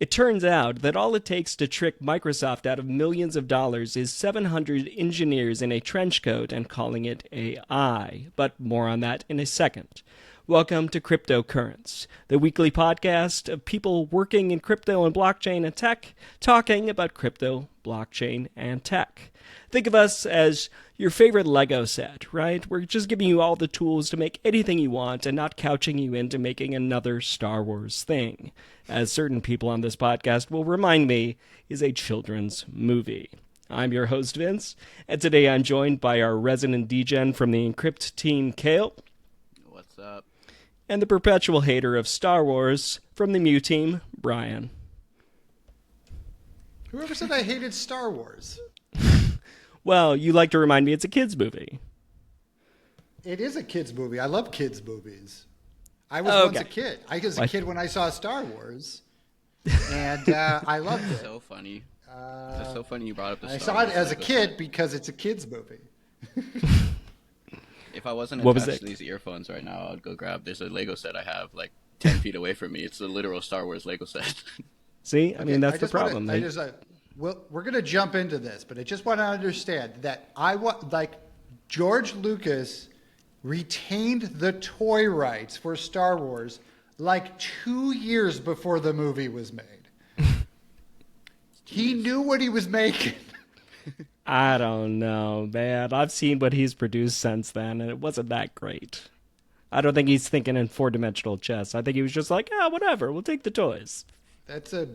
It turns out that all it takes to trick Microsoft out of millions of dollars is 700 engineers in a trench coat and calling it AI. But more on that in a second. Welcome to Cryptocurrents, the weekly podcast of people working in crypto and blockchain and tech, talking about crypto, blockchain, and tech. Think of us as your favorite Lego set, right? We're just giving you all the tools to make anything you want and not couching you into making another Star Wars thing, as certain people on this podcast will remind me is a children's movie. I'm your host, Vince, and today I'm joined by our resident degen from the Encrypt team, Kale. What's up? And the perpetual hater of Star Wars from the Mew team, Brian. Whoever said I hated Star Wars? Well, you like to remind me it's a kid's movie. It is a kid's movie. I love kids' movies. I was once a kid. I was a kid when I saw Star Wars, and I loved it. So funny. That's so funny you brought up the I Star saw it Wars as a Lego kid set. because it's a kid's movie. If I wasn't What was attached it? to these earphones right now, I'd go grab. There's a Lego set I have like 10 feet away from me. It's a literal Star Wars Lego set. See? I mean, that's the just wanna- problem. well, we're going to jump into this, but I just want to understand that George Lucas retained the toy rights for Star Wars like 2 years before the movie was made. He knew what he was making. I don't know, man. I've seen what he's produced since then, and it wasn't that great. I don't think he's thinking in four-dimensional chess. I think he was just like, whatever, we'll take the toys. That's it.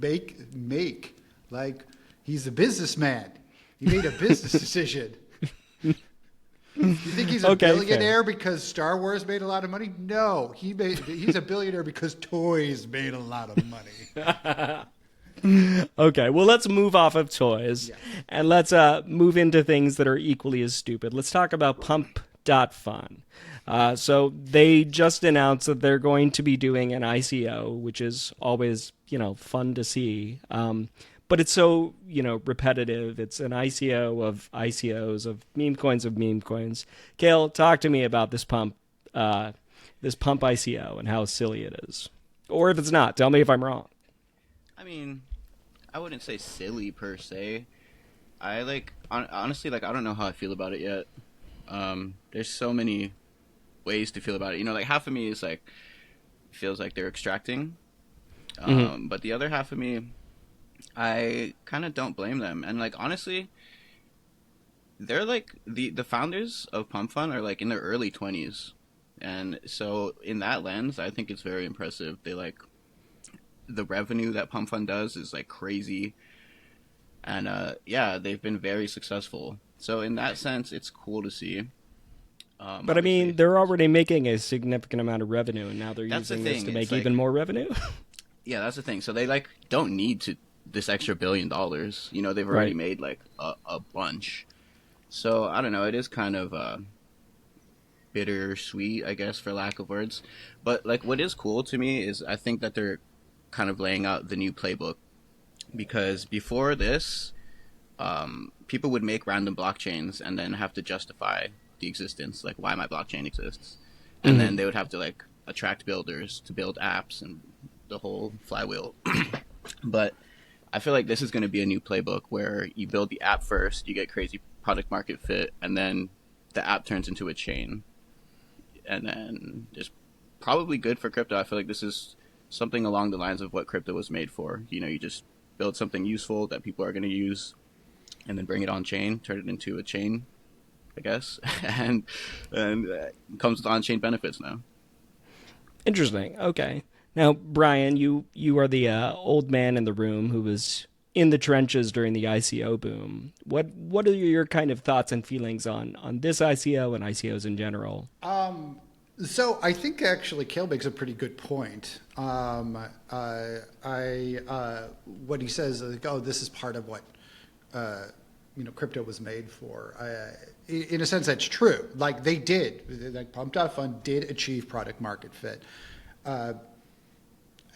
Make. Like, he's a businessman. He made a business decision. You think he's a billionaire because Star Wars made a lot of money? No, he's a billionaire because toys made a lot of money. Okay, well, let's move off of toys, and let's move into things that are equally as stupid. Let's talk about Pump.Fun. So they just announced that they're going to be doing an ICO, which is always, fun to see. But it's so, repetitive. It's an ICO of ICOs, of meme coins. Kale, talk to me about this Pump ICO and how silly it is. Or if it's not, tell me if I'm wrong. I mean, I wouldn't say silly per se. Honestly, I don't know how I feel about it yet. There's so many ways to feel about it. Like half of me is like, feels like they're extracting. But the other half of me, I kind of don't blame them. And honestly, they're the founders of Pump.Fun are in their early 20s. And so in that lens, I think it's very impressive. They the revenue that Pump.Fun does is crazy. And they've been very successful. So in that sense, it's cool to see. But I mean, they're already making a significant amount of revenue, and now they're using this to make even more revenue. Yeah, that's the thing. So they don't need this extra $1 billion. They've already made a bunch. So I don't know. It is kind of bittersweet, I guess, for lack of words. But what is cool to me is I think that they're kind of laying out the new playbook, because before this, people would make random blockchains and then have to justify the existence, why my blockchain exists, and then they would have to attract builders to build apps and the whole flywheel. But I feel like this is going to be a new playbook where you build the app first, you get crazy product market fit, and then the app turns into a chain, and then it's probably good for crypto. I feel like this is something along the lines of what crypto was made for. You just build something useful that people are going to use, and then bring it on chain, turn it into a chain, I guess, and it comes with on-chain benefits now. Interesting. Okay. Now, Brian, you are the old man in the room who was in the trenches during the ICO boom. What are your kind of thoughts and feelings on this ICO and ICOs in general? So I think actually Kale makes a pretty good point. What he says, this is part of what crypto was made for. In a sense, that's true. They did, Pump.Fun did achieve product market fit. I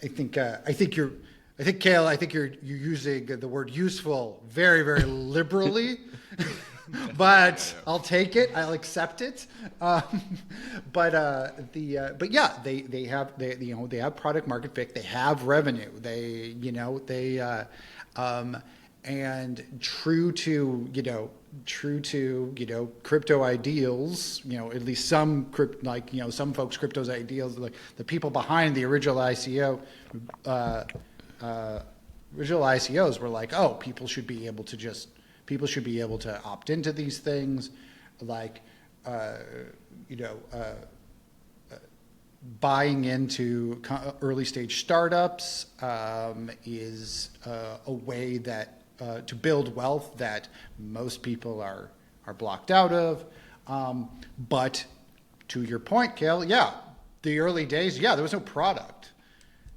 think Kale, you're using the word useful very, very liberally. but I'll take it. I'll accept it. But yeah, they have product market fit. They have revenue. And true to crypto ideals, at least some some folks crypto's ideals, like the people behind the original original ICOs were like, oh, people should be able to opt into these things, like buying into early stage startups is a way that to build wealth that most people are blocked out of. But to your point, Kale, yeah, the early days, yeah, there was no product.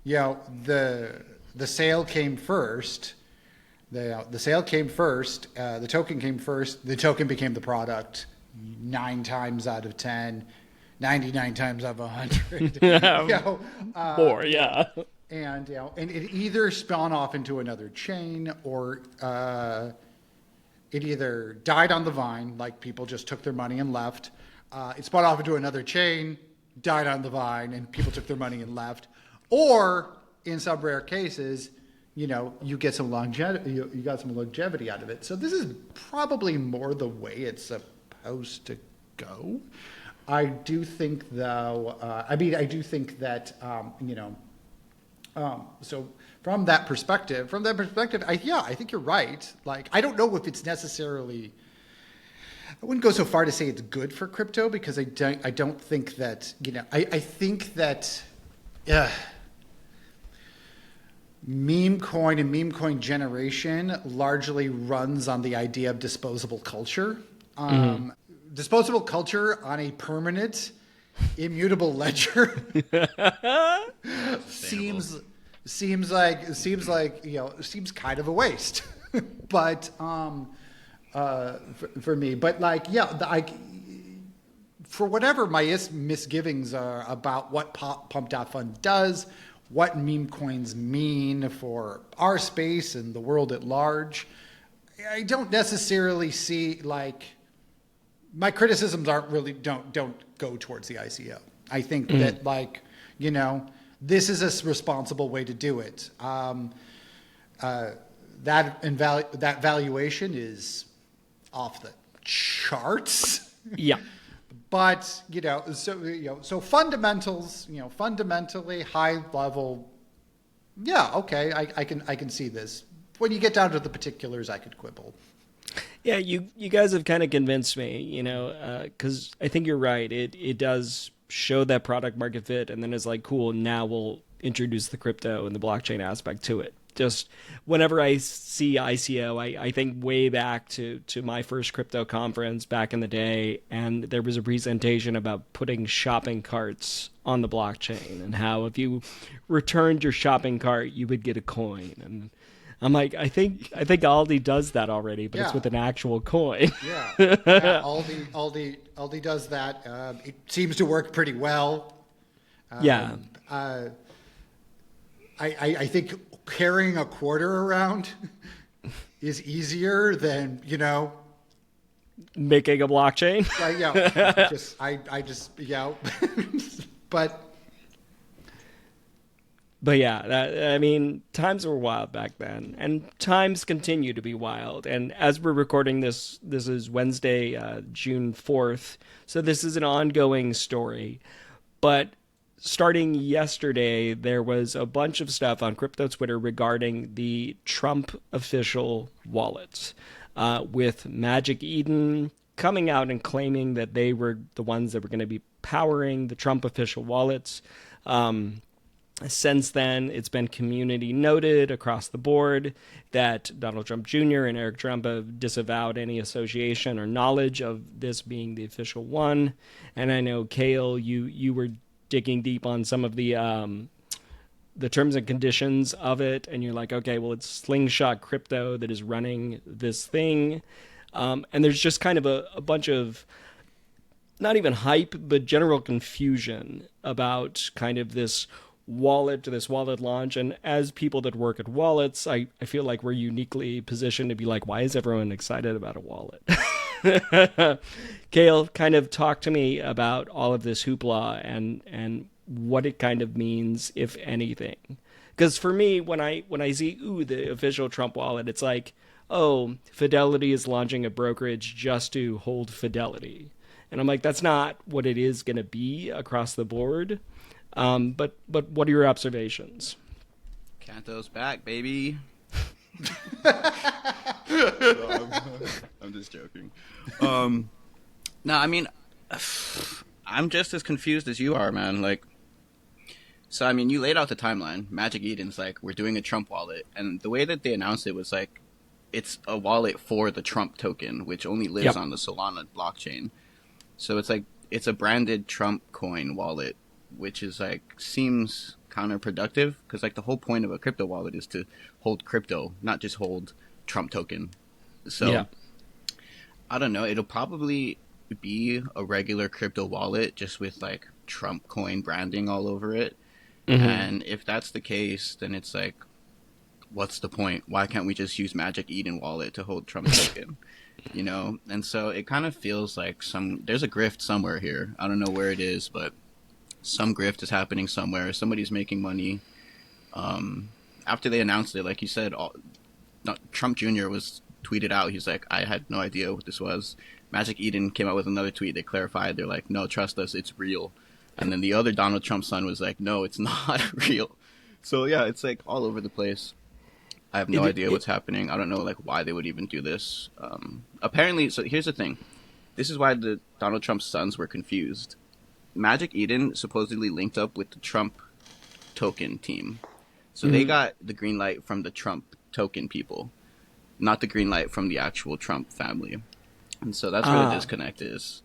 The sale came first. The sale came first. The token came first. The token became the product 9 times out of 10, 99 times out of 100. More, yeah. And it either spun off into another chain, or it either died on the vine, like people just took their money and left. It spun off into another chain, died on the vine, and people took their money and left. Or in some rare cases, you get some longevity. You got some longevity out of it. So this is probably more the way it's supposed to go. I do think, though. I do think that so from that perspective, I think you're right. Like, I don't know if it's necessarily. I wouldn't go so far to say it's good for crypto, because I don't think that. I think that. Meme coin and meme coin generation largely runs on the idea of disposable culture. Disposable culture on a permanent, immutable ledger seems kind of a waste. But for me, for whatever my misgivings are about what Pump.Fun does, what meme coins mean for our space and the world at large, I don't necessarily see, my criticisms don't go towards the ICO. I think that this is a responsible way to do it. That valuation is off the charts. Yeah. But so fundamentally high level, yeah, okay, I can see this. When you get down to the particulars, I could quibble. Yeah, you guys have kind of convinced me, because I think you're right. It does show that product market fit, and then it's like, cool, now we'll introduce the crypto and the blockchain aspect to it. Just whenever I see ICO, I think way back to my first crypto conference back in the day, and there was a presentation about putting shopping carts on the blockchain and how if you returned your shopping cart, you would get a coin. And I'm like, I think Aldi does that already, but it's with an actual coin. Yeah, Aldi does that. It seems to work pretty well. I think carrying a quarter around is easier than making a blockchain. But yeah, times were wild back then, and times continue to be wild. And as we're recording this is Wednesday, June 4th, so this is an ongoing story. But starting yesterday, there was a bunch of stuff on crypto Twitter regarding the Trump official wallets, with Magic Eden coming out and claiming that they were the ones that were going to be powering the Trump official wallets. Since then, it's been community noted across the board that Donald Trump Jr. and Eric Trump have disavowed any association or knowledge of this being the official one. And I know, Kale, you were digging deep on some of the terms and conditions of it, and you're like, okay, well, it's Slingshot Crypto that is running this thing. And there's just kind of a bunch of, not even hype, but general confusion about kind of this wallet launch. And as people that work at wallets, I feel like we're uniquely positioned to be like, why is everyone excited about a wallet? Kale, kind of talk to me about all of this hoopla and what it kind of means, if anything. Because for me, when I see the official Trump wallet, it's like, oh, Fidelity is launching a brokerage just to hold Fidelity, and I'm like, that's not what it is going to be across the board. But what are your observations? Kanto's back, baby. I'm just joking. No, I mean, I'm just as confused as you are, man. Like, so I mean, you laid out the timeline. Magic Eden's like, we're doing a Trump wallet, and the way that they announced it was like, it's a wallet for the Trump token, which only lives on the Solana blockchain. So it's like, it's a branded Trump coin wallet, which is like, seems counterproductive, because like the whole point of a crypto wallet is to hold crypto, not just hold Trump token. So I don't know, it'll probably be a regular crypto wallet just with like Trump coin branding all over it. And if that's the case, then it's like, what's the point? Why can't we just use Magic Eden wallet to hold Trump token? You know? And so it kind of feels like there's a grift somewhere here. I don't know where it is, but some grift is happening somewhere. Somebody's making money. After they announced it, like you said, Trump Jr. was tweeted out. He's like, I had no idea what this was. Magic Eden came out with another tweet. They clarified. They're like, no, trust us, it's real. And then the other Donald Trump son was like, no, it's not real. So yeah, it's like all over the place. I have no idea what's happening. I don't know like why they would even do this. Apparently, so here's the thing. This is why the Donald Trump sons were confused. Magic Eden supposedly linked up with the Trump token team. So they got the green light from the Trump token people, not the green light from the actual Trump family. And so that's where the disconnect is.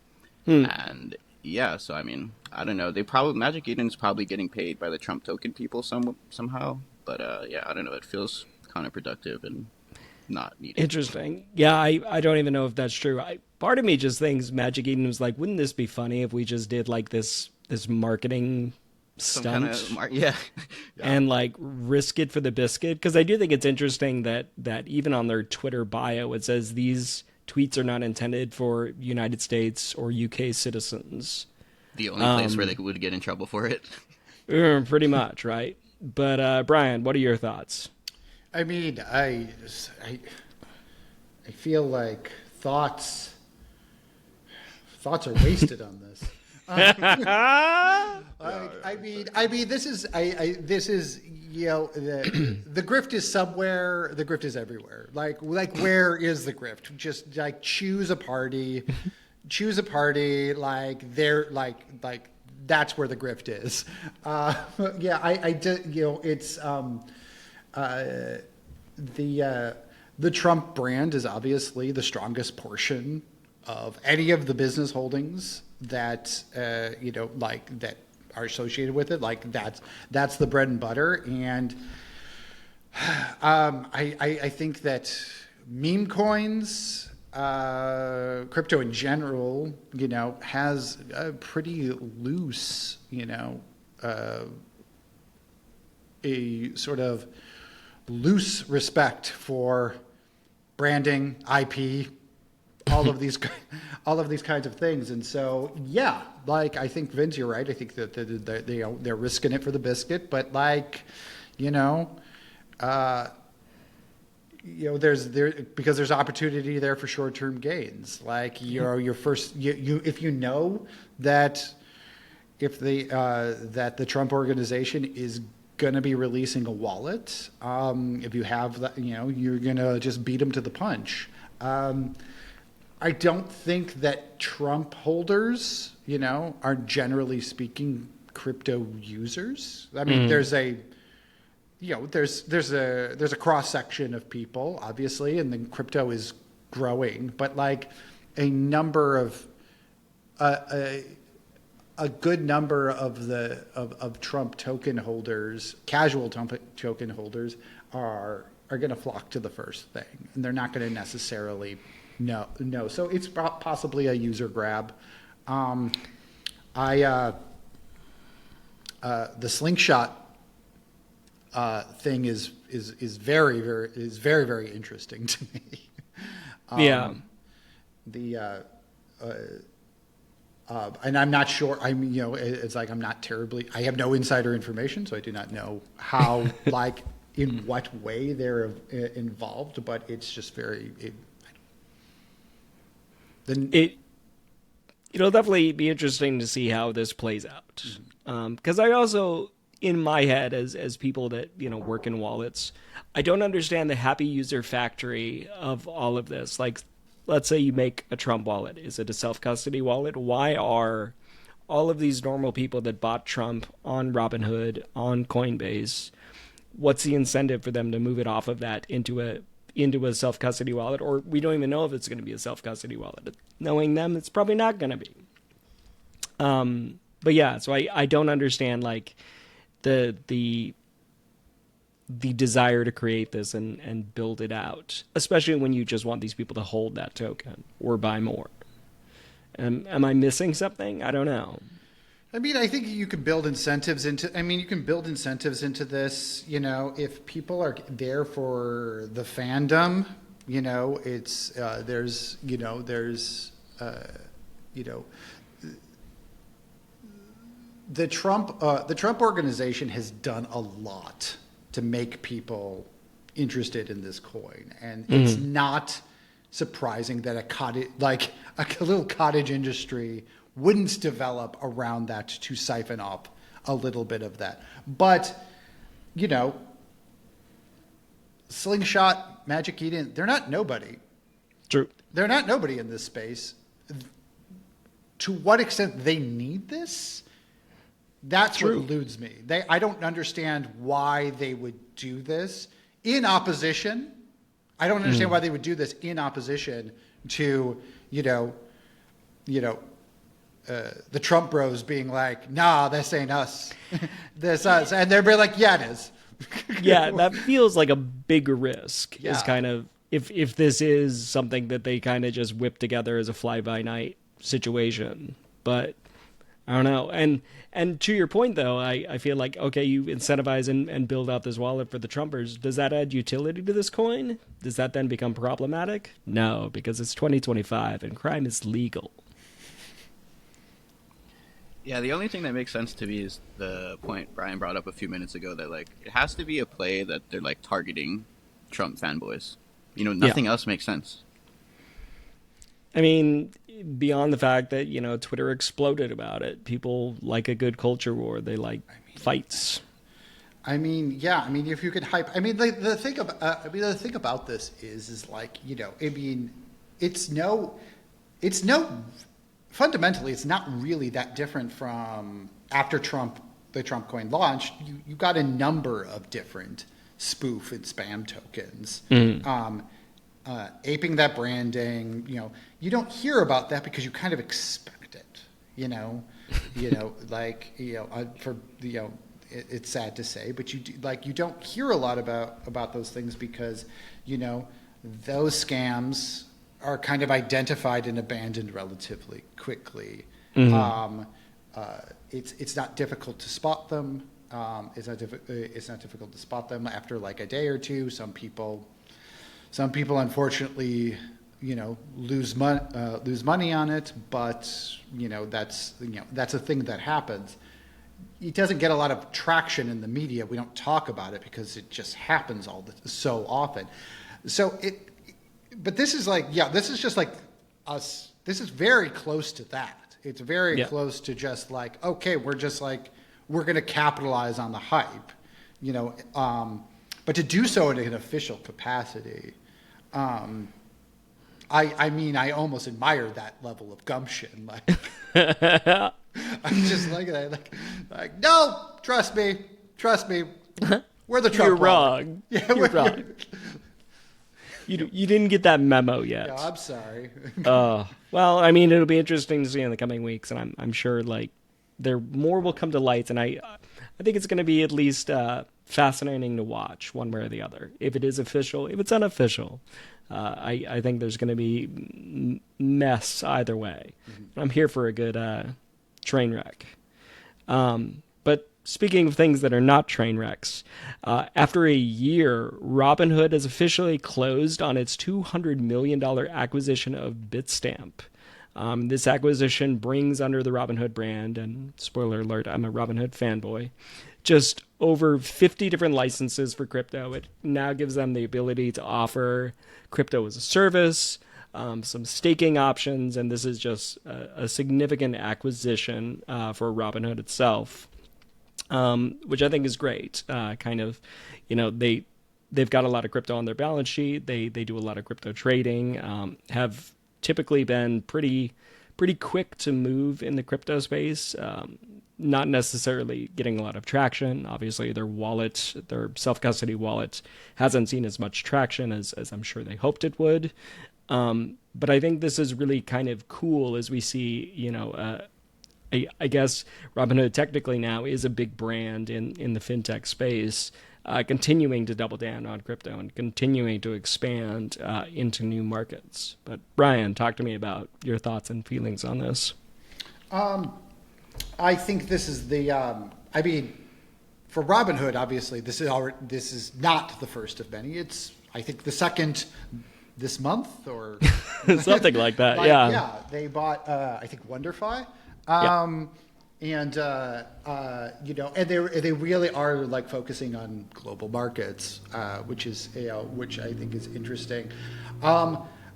And yeah, so I mean, I don't know. Magic Eden's probably getting paid by the Trump token people somehow. But yeah, I don't know. It feels counterproductive and not needed. Interesting. Yeah, I don't even know if that's true. Part of me just thinks Magic Eden was like, wouldn't this be funny if we just did like this marketing stunt and like risk it for the biscuit? Because I do think it's interesting that even on their Twitter bio it says these tweets are not intended for United States or UK citizens. The only place where they would get in trouble for it. Pretty much, right? But Brian, what are your thoughts? I mean, I feel like thoughts are wasted on this. I mean, this is you know, the grift is somewhere. The grift is everywhere. Like where is the grift? Just like choose a party. Like there, like that's where the grift is. Yeah, I did. You know, it's the Trump brand is obviously the strongest portion of any of the business holdings that you know, like that are associated with it. Like that's the bread and butter. And I think that meme coins, crypto in general, you know, has a pretty loose, you know, a sort of loose respect for branding, IP, all of these kinds of things. And so, yeah, like I think Vince, you're right. I think that they're risking it for the biscuit, but like, you know, because there's opportunity there for short-term gains. Like your first, if you know that that the Trump organization is going to be releasing a wallet, if you have that, you know, you're going to just beat them to the punch. I don't think that Trump holders, you know, are generally speaking crypto users. I mean, there's a cross section of people, obviously, and then crypto is growing, but like a number of a good number of Trump token holders, casual Trump token holders, are going to flock to the first thing, and they're not going to necessarily know. So it's possibly a user grab. The slingshot thing is very, very interesting to me. Yeah. the and I'm not sure. It's like I'm not terribly. I have no insider information, so I do not know how, like, in what way they're involved. But it's just very. It'll definitely be interesting to see how this plays out. Because I also, in my head, as people that work in wallets, I don't understand the happy user factory of all of this. Like, let's say you make a Trump wallet. Is it a self-custody wallet? Why are all of these normal people that bought Trump on Robinhood, on Coinbase, what's the incentive for them to move it off of that into a self-custody wallet? Or we don't even know if it's going to be a self-custody wallet. Knowing them, it's probably not going to be. But yeah, so I don't understand, like, the desire to create this and build it out, especially when you just want these people to hold that token or buy more. Am I missing something? I don't know. I mean, I think you can build incentives into. I mean, you can build incentives into this. If people are there for the fandom, it's there's the Trump organization has done a lot to make people interested in this coin, and it's not surprising that a little cottage industry wouldn't develop around that to siphon off a little bit of that. But, Slingshot, Magic Eden, they're not nobody. True. They're not nobody in this space. To what extent they need this, that's True. what eludes me. I don't understand why they would do this in opposition. I don't understand why they would do this in opposition to, the Trump bros being like, nah, this ain't us. This us. And they're being like, yeah, it is. Yeah, that feels like a big risk. Yeah. Is kind of if this is something that they kind of just whip together as a fly by night situation. But I don't know. And to your point, though, I feel like, okay, you incentivize and build out this wallet for the Trumpers. Does that add utility to this coin? Does that then become problematic? No, because it's 2025 and crime is legal. Yeah, the only thing that makes sense to me is the point Brian brought up a few minutes ago that, like, it has to be a play that they're, like, targeting Trump fanboys. Nothing else makes sense. I mean, beyond the fact that, Twitter exploded about it. People like a good culture war. They like fights. I mean, yeah. I mean, if you could hype. I mean, the thing about this is like, I mean, it's no. Fundamentally, it's not really that different from after the Trump coin launched. You got a number of different spoof and spam tokens, aping that branding. You don't hear about that because you kind of expect it. It's sad to say, but you don't hear a lot about those things because those scams are kind of identified and abandoned relatively quickly. It's not difficult to spot them. It's not difficult to spot them after like a day or two. Some people unfortunately, lose money on it, but that's a thing that happens. It doesn't get a lot of traction in the media. We don't talk about it because it just happens so often. But this is this is just like us. This is very close to that. It's very close to just like, okay, we're going to capitalize on the hype, but to do so in an official capacity. I mean, I almost admire that level of gumption. Like, I'm just like, no, trust me. We're the Trump. You're wrong. Yeah, you're wrong. You didn't get that memo yet. No, I'm sorry. Well, I mean, it'll be interesting to see in the coming weeks, and I'm sure like more will come to light, and I think it's going to be at least fascinating to watch one way or the other. If it is official, if it's unofficial, I think there's going to be mess either way. I'm here for a good train wreck. But speaking of things that are not train wrecks, after a year, Robinhood has officially closed on its $200 million acquisition of Bitstamp. This acquisition brings under the Robinhood brand, and spoiler alert, I'm a Robinhood fanboy, just over 50 different licenses for crypto. It now gives them the ability to offer crypto as a service, some staking options, and this is just a significant acquisition for Robinhood itself, which I think is great. Kind of, they've got a lot of crypto on their balance sheet. They do a lot of crypto trading. Have typically been pretty quick to move in the crypto space. Not necessarily getting a lot of traction. Obviously, their self-custody wallet, hasn't seen as much traction as I'm sure they hoped it would. But I think this is really kind of cool as we see, I guess Robinhood technically now is a big brand in the fintech space, continuing to double down on crypto and continuing to expand into new markets. But Brian, talk to me about your thoughts and feelings on this. I think this is for Robinhood, obviously, this is not the first of many. It's, I think, the second this month or something like that. Yeah, they bought, I think, WonderFi. And they really are like focusing on global markets, which I think is interesting.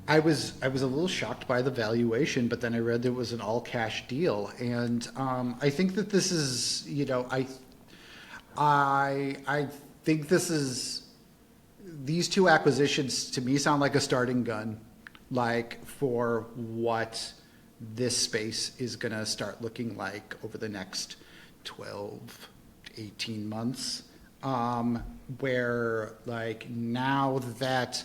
I was a little shocked by the valuation, but then I read there was an all cash deal, and I think that this is, I think these two acquisitions to me sound like a starting gun, like for what this space is going to start looking like over the next 12, 18 months, where like now that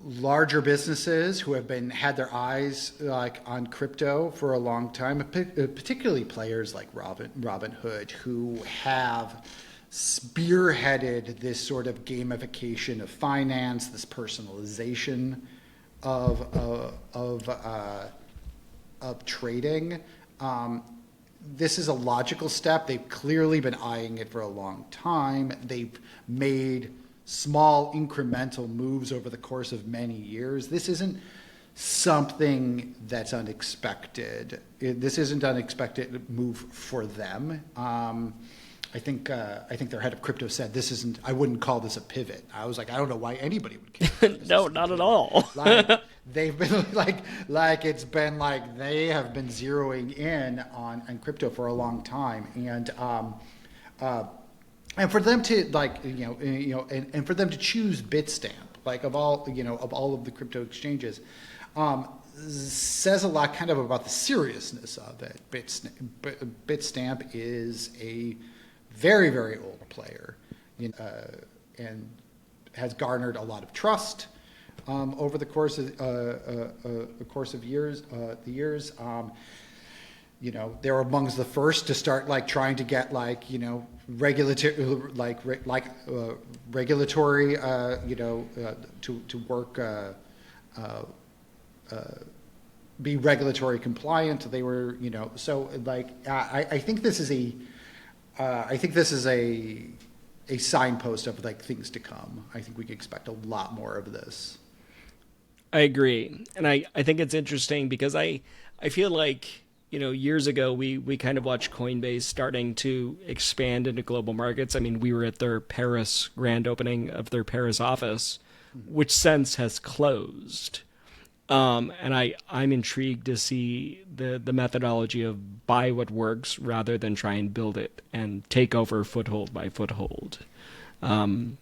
larger businesses who have had their eyes like on crypto for a long time, particularly players like Robinhood, who have spearheaded this sort of gamification of finance, this personalization of trading. This is a logical step. They've clearly been eyeing it for a long time. They've made small incremental moves over the course of many years. This isn't something that's unexpected. This isn't an unexpected move for them. I think their head of crypto said this isn't. I wouldn't call this a pivot. I was like, I don't know why anybody would care. No, not at all. Like they've been like it's been like they have been zeroing in on crypto for a long time, and for them to and for them to choose Bitstamp, like of all of the crypto exchanges, says a lot kind of about the seriousness of it. Bitstamp is a very, very old player, and has garnered a lot of trust over the course of years. They're amongst the first to start like trying to get regulatory to work be regulatory compliant. They were so like I think this is a signpost of like things to come. I think we can expect a lot more of this. I agree. And I think it's interesting because I feel like, years ago we kind of watched Coinbase starting to expand into global markets. I mean, we were at their Paris grand opening of their Paris office, which since has closed. And I'm intrigued to see the methodology of buy what works rather than try and build it and take over foothold by foothold. But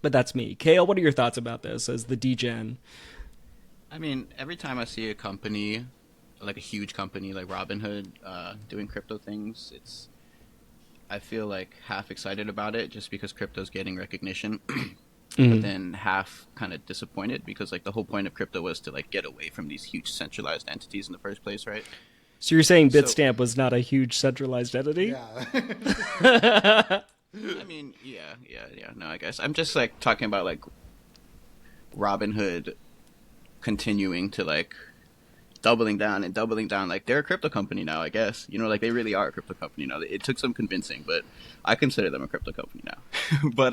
that's me. Kale, what are your thoughts about this as the degen? I mean, every time I see a company, like a huge company like Robinhood, doing crypto things, I feel like half excited about it just because crypto's getting recognition. But then half kind of disappointed because like the whole point of crypto was to like get away from these huge centralized entities in the first place, right? So you're saying Bitstamp was not a huge centralized entity? Yeah. I mean, yeah. No, I guess I'm just like talking about like Robinhood continuing to like doubling down and doubling down. Like, they're a crypto company now, I guess. You know, like, they really are a crypto company now. It took some convincing, but I consider them a crypto company now. But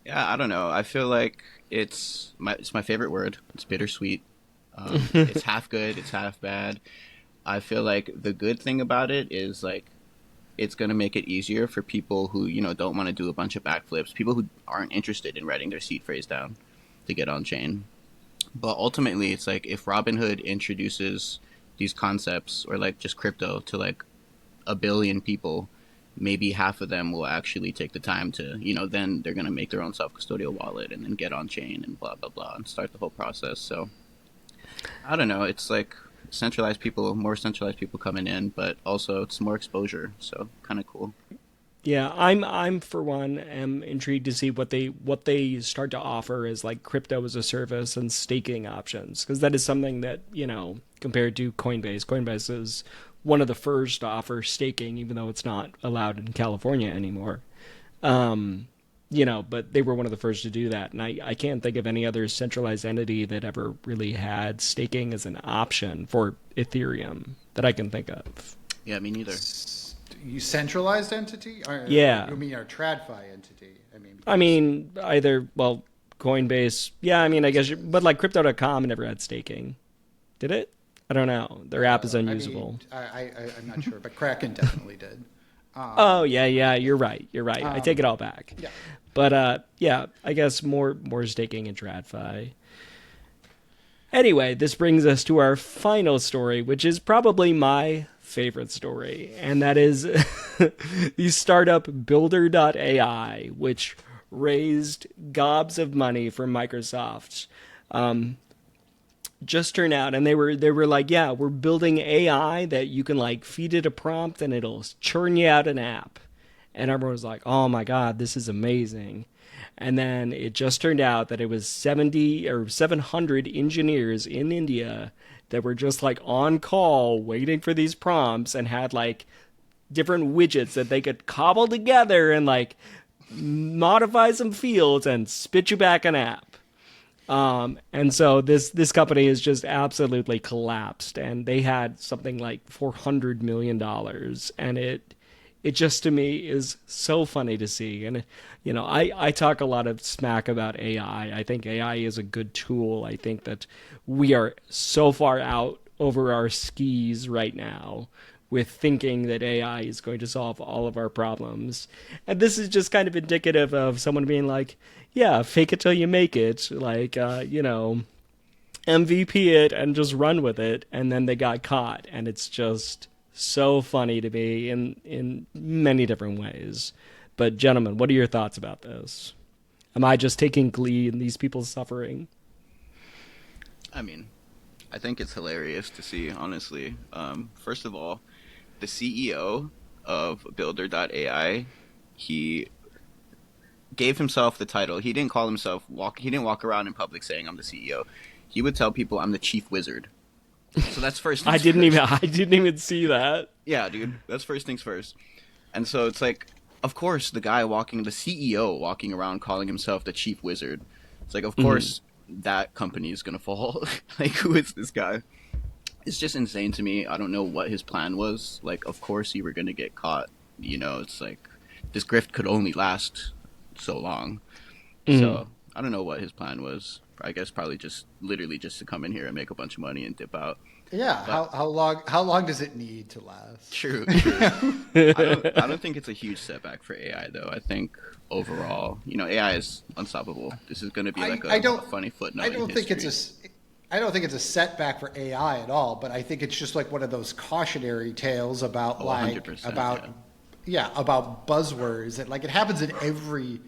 yeah, I don't know. I feel like it's my favorite word. It's bittersweet. It's half good, it's half bad. I feel like the good thing about it is, like, it's going to make it easier for people who, you know, don't want to do a bunch of backflips, people who aren't interested in writing their seed phrase down to get on chain. But ultimately, it's like, if Robinhood introduces these concepts, or like just crypto, to like 1 billion people, maybe half of them will actually take the time to, you know, then they're going to make their own self-custodial wallet and then get on chain and blah, blah, blah, and start the whole process. So I don't know. It's like more centralized people coming in, but also it's more exposure. So kind of cool. Yeah, I'm for one am intrigued to see what they start to offer as like crypto as a service and staking options, because that is something that, you know, compared to Coinbase is one of the first to offer staking, even though it's not allowed in California anymore. You know, but they were one of the first to do that, and I can't think of any other centralized entity that ever really had staking as an option for Ethereum that I can think of. Yeah, me neither. You centralized entity? Yeah. You mean our TradFi entity? I mean, either, well, Coinbase. Yeah, I mean, I guess, but like Crypto.com never had staking. Did it? I don't know. Their app is unusable. I'm not sure, but Kraken definitely did. Oh, yeah, you're right. I take it all back. Yeah. But, yeah, I guess more staking in TradFi. Anyway, this brings us to our final story, which is probably my favorite story, and that is the startup Builder.ai, which raised gobs of money from Microsoft. Just turned out, and they were like, yeah, we're building AI that you can like feed it a prompt and it'll churn you out an app. And everyone was like, oh my God, this is amazing. And then it just turned out that it was 70 or 700 engineers in India that were just like on call waiting for these prompts, and had like different widgets that they could cobble together and like modify some fields and spit you back an app. And so this company has just absolutely collapsed, and they had something like $400 million, and it just, to me, is so funny to see. And, you know, I talk a lot of smack about AI. I think AI is a good tool. I think that we are so far out over our skis right now with thinking that AI is going to solve all of our problems. And this is just kind of indicative of someone being like, yeah, fake it till you make it. Like, you know, MVP it and just run with it. And then they got caught. And it's just so funny to me in many different ways. But gentlemen, what are your thoughts about this? Am I just taking glee in these people's suffering? I mean, I think it's hilarious to see, honestly. First of all, the CEO of Builder.ai, he gave himself the title. He didn't call himself he didn't walk around in public saying I'm the CEO. He would tell people I'm the chief wizard. So that's first things I didn't even see that. Yeah, dude. That's first things first. And so it's like, of course, the CEO walking around calling himself the chief wizard. It's like, of course, that company is going to fall. Like, who is this guy? It's just insane to me. I don't know what his plan was. Like, of course you were going to get caught. You know, it's like, this grift could only last so long. So I don't know what his plan was. I guess probably just literally just to come in here and make a bunch of money and dip out. Yeah. But how long does it need to last? True. I don't think it's a huge setback for AI though. I think overall, you know, AI is unstoppable. This is going to be like a funny footnote. I don't think it's a setback for AI at all, but I think it's just like one of those cautionary tales about about buzzwords. Like, it happens in every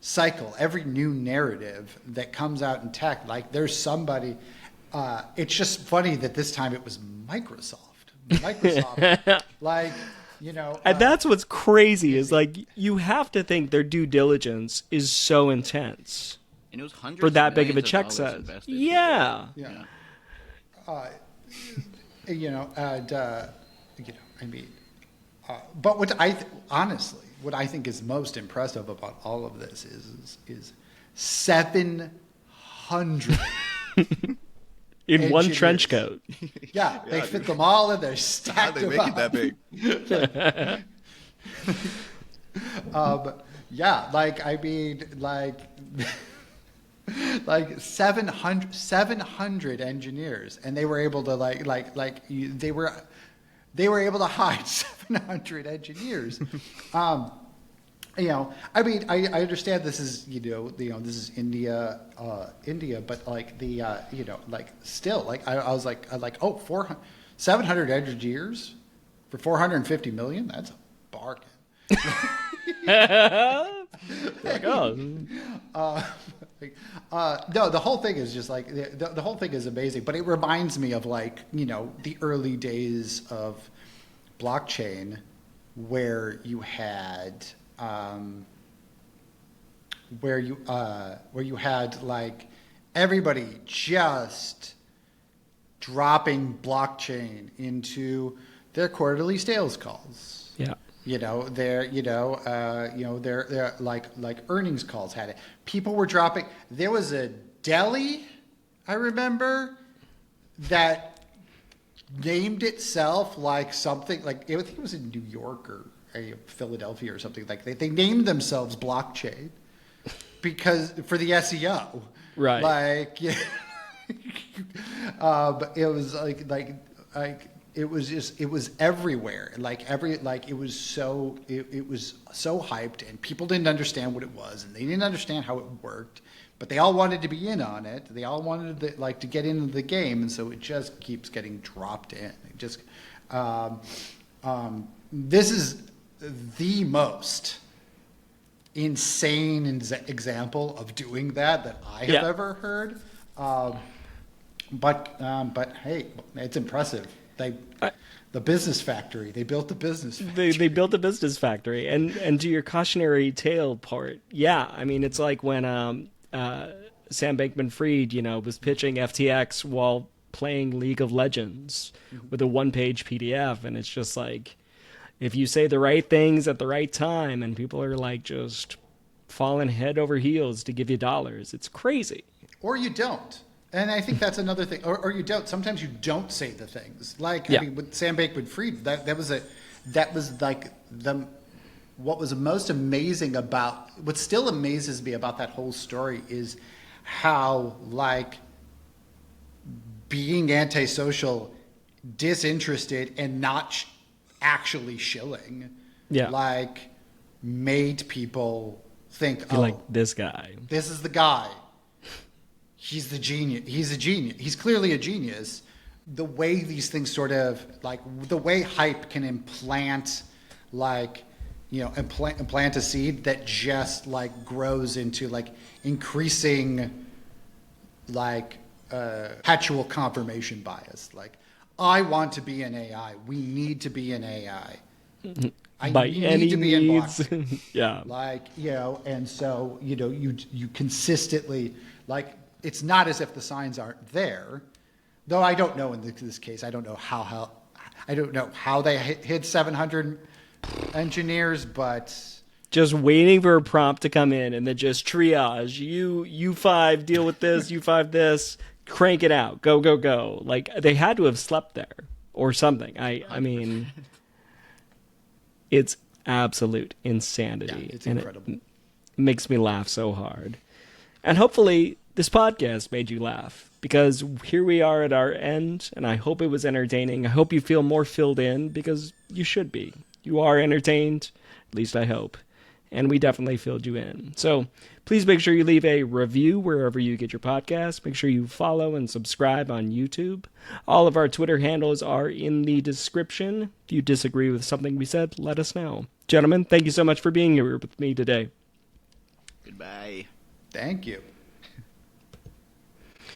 cycle, every new narrative that comes out in tech. Like, there's somebody. It's just funny that this time it was Microsoft. Like, you know. And that's what's crazy is, like, you have to think their due diligence is so intense. And it was hundreds for that of big of a millions check dollars size. invested. Yeah. You know, and you know, I mean, but what I think is most impressive about all of this is 700 In one engineers. trench coat. Yeah, they fit them all in there, How stacked they them make up. it that big? Yeah, like I mean, like 700 engineers, and they were able to they were able to hide 700 engineers. You know, I mean, I understand this is this is India, but like still, like I was like 700 engineers for 450 million. That's a bargain. Like, oh, No, the whole thing is just like the whole thing is amazing, but it reminds me of the early days of blockchain, where you had like everybody just dropping blockchain into their quarterly sales calls. yeah. Their like earnings calls had it. People were dropping. There was a deli, I remember, that named itself like something like I think it was in New York or Philadelphia or something like that. They named themselves Blockchain because for the SEO, Right. Like, yeah. But it was like it was everywhere. It was so hyped, and people didn't understand what it was, and they didn't understand how it worked, but they all wanted to be in on it. They all wanted to get into the game, and so it just keeps getting dropped in. It just this is the most insane example of doing that I have ever heard. But hey, it's impressive. The business factory. They built the business factory. They built a business factory, and to your cautionary tale part, yeah, I mean it's like when Sam Bankman-Fried, was pitching FTX while playing League of Legends with a one-page PDF, and it's just like if you say the right things at the right time, and people are like just falling head over heels to give you dollars, it's crazy. Or you don't. And I think that's another thing. Or you don't. Sometimes you don't say the things. Like, Yeah. I mean, with Sam Bankman-Fried, that was like what was most amazing about, what still amazes me about that whole story is how, like, being antisocial, disinterested, and not actually shilling, like, made people think, Like this guy. this is the guy. He's the genius. He's a genius. He's clearly a genius. The way these things sort of the way hype can implant implant a seed that just grows into increasing perpetual confirmation bias. Like, I want to be an AI. We need to be an AI. By any to be in means. blockchain. Yeah. And so, you consistently, it's not as if the signs aren't there, though I don't know in this case. I don't know how they hid 700 engineers, but Just waiting for a prompt to come in and then just triage. You five deal with this, you five this, crank it out. Go, go, go. Like, they had to have slept there or something. I mean, it's absolute insanity. Yeah, it's incredible. It makes me laugh so hard. And hopefully this podcast made you laugh, because here we are at our end, and I hope it was entertaining. I hope you feel more filled in, because you should be. You are entertained, at least I hope. And we definitely filled you in. So please make sure you leave a review wherever you get your podcast. Make sure you follow and subscribe on YouTube. All of our Twitter handles are in the description. If you disagree with something we said, let us know. Gentlemen, thank you so much for being here with me today. Goodbye. thank you.